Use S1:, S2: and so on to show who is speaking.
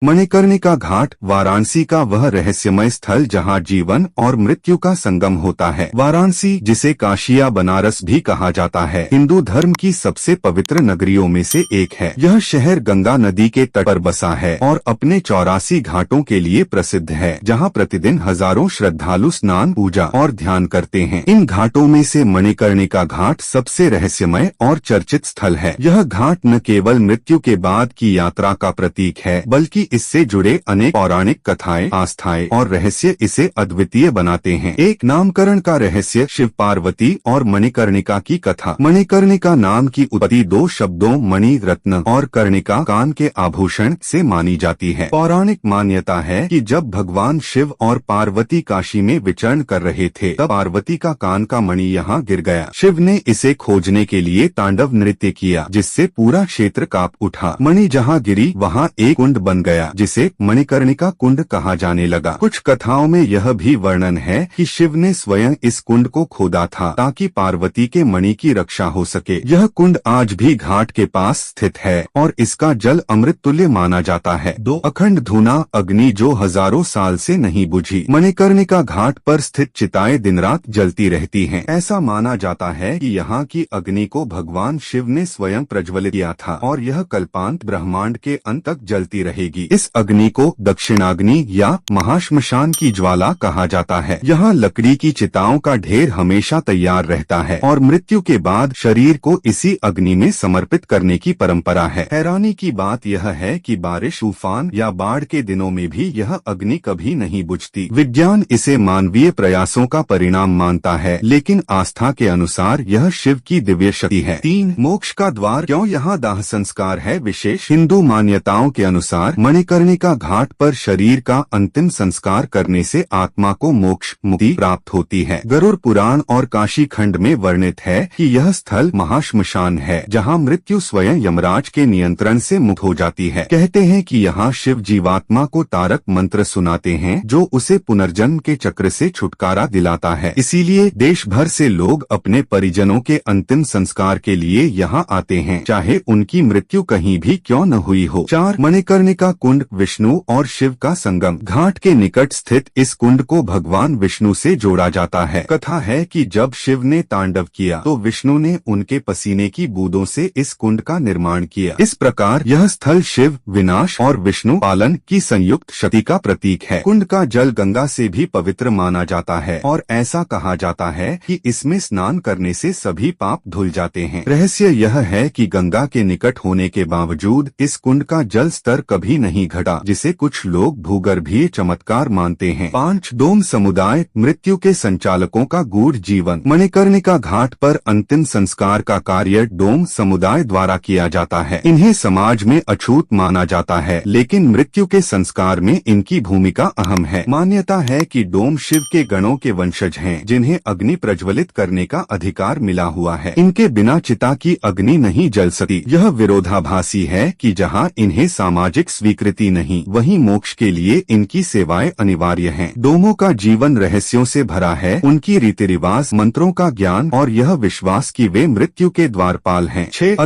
S1: मणिकर्णिका घाट वाराणसी का वह रहस्यमय स्थल जहां जीवन और मृत्यु का संगम होता है। वाराणसी, जिसे काशी या बनारस भी कहा जाता है, हिंदू धर्म की सबसे पवित्र नगरियों में से एक है। यह शहर गंगा नदी के तट पर बसा है और अपने 84 घाटों के लिए प्रसिद्ध है, जहां प्रतिदिन हजारों श्रद्धालु स्नान, पूजा और ध्यान करते हैं। इन घाटों में से मणिकर्णिका घाट सबसे रहस्यमय और चर्चित स्थल है। यह घाट न केवल मृत्यु के बाद की यात्रा का प्रतीक है, बल्कि इससे जुड़े अनेक पौराणिक कथाएं, आस्थाएं और रहस्य इसे अद्वितीय बनाते हैं। एक नामकरण का रहस्य, शिव पार्वती और मणिकर्णिका की कथा। मणिकर्णिका नाम की उत्पत्ति दो शब्दों मणि रत्न और कर्णिका कान के आभूषण से मानी जाती है। पौराणिक मान्यता है कि जब भगवान शिव और पार्वती काशी में विचरण कर रहे थे, तब पार्वती का कान का मणि यहाँ गिर गया। शिव ने इसे खोजने के लिए तांडव नृत्य किया, जिससे पूरा क्षेत्र कांप उठा। मणि जहाँ गिरी वहाँ एक कुंड बन गया, जिसे मणिकर्णिका कुंड कहा जाने लगा। कुछ कथाओं में यह भी वर्णन है कि शिव ने स्वयं इस कुंड को खोदा था ताकि पार्वती के मणि की रक्षा हो सके। यह कुंड आज भी घाट के पास स्थित है और इसका जल अमृत तुल्य माना जाता है। दो अखंड धूना अग्नि जो हजारों साल से नहीं बुझी। मणिकर्णिका घाट पर स्थित चिताएं दिन रात जलती रहती हैं। ऐसा माना जाता है कि यहाँ की अग्नि को भगवान शिव ने स्वयं प्रज्वलित किया था और यह कल्पांत ब्रह्मांड के अंत तक जलती रहेगी। इस अग्नि को दक्षिणाग्नि या महाश्मशान की ज्वाला कहा जाता है। यहाँ लकड़ी की चिताओं का ढेर हमेशा तैयार रहता है और मृत्यु के बाद शरीर को इसी अग्नि में समर्पित करने की परंपरा है। हैरानी की बात यह है कि बारिश, तूफान या बाढ़ के दिनों में भी यह अग्नि कभी नहीं बुझती। विज्ञान इसे मानवीय प्रयासों का परिणाम मानता है, लेकिन आस्था के अनुसार यह शिव की दिव्य शक्ति है। 3 मोक्ष का द्वार। क्यों यहाँ दाह संस्कार है विशेष? हिंदू मान्यताओं के अनुसार मणिकर्णिका घाट पर शरीर का अंतिम संस्कार करने से आत्मा को मोक्ष, मुक्ति प्राप्त होती है। गरुड़ पुराण और काशी खंड में वर्णित है कि यह स्थल महाश्मशान है, जहां मृत्यु स्वयं यमराज के नियंत्रण से मुक्त हो जाती है। कहते हैं कि यहाँ शिव जीवात्मा को तारक मंत्र सुनाते हैं, जो उसे पुनर्जन्म के चक्र से छुटकारा दिलाता है। इसीलिए देश भर से लोग अपने परिजनों के अंतिम संस्कार के लिए यहाँ आते हैं, चाहे उनकी मृत्यु कहीं भी क्यों न हुई हो। 4 मणिकर्णिका कुंड, विष्णु और शिव का संगम। घाट के निकट स्थित इस कुंड को भगवान विष्णु से जोड़ा जाता है। कथा है कि जब शिव ने तांडव किया तो विष्णु ने उनके पसीने की बूंदों से इस कुंड का निर्माण किया। इस प्रकार यह स्थल शिव, विनाश और विष्णु पालन की संयुक्त शक्ति का प्रतीक है। कुंड का जल गंगा से भी पवित्र माना जाता है और ऐसा कहा जाता है कि इसमें स्नान करने से सभी पाप धुल जाते हैं। रहस्य यह है कि गंगा के निकट होने के बावजूद इस कुंड का जल स्तर कभी नहीं घटा, जिसे कुछ लोग भूगर्भीय चमत्कार मानते हैं। 5 डोम समुदाय, मृत्यु के संचालकों का गूढ़ जीवन। मणिकर्णिका घाट पर अंतिम संस्कार का कार्य डोम समुदाय द्वारा किया जाता है। इन्हें समाज में अछूत माना जाता है, लेकिन मृत्यु के संस्कार में इनकी भूमिका अहम है। मान्यता है कि डोम शिव के गणों के वंशज हैं, जिन्हें अग्नि प्रज्वलित करने का अधिकार मिला हुआ है। इनके बिना चिता की अग्नि नहीं जल सकती। यह विरोधाभासी है कि जहाँ इन्हें सामाजिक स्वीकृति नहीं, वहीं मोक्ष के लिए इनकी सेवाएं अनिवार्य हैं। डोमों का जीवन रहस्यों से भरा है। उनकी रीति रिवाज, मंत्रों का ज्ञान और यह विश्वास कि वे मृत्यु के द्वारपाल हैं। 6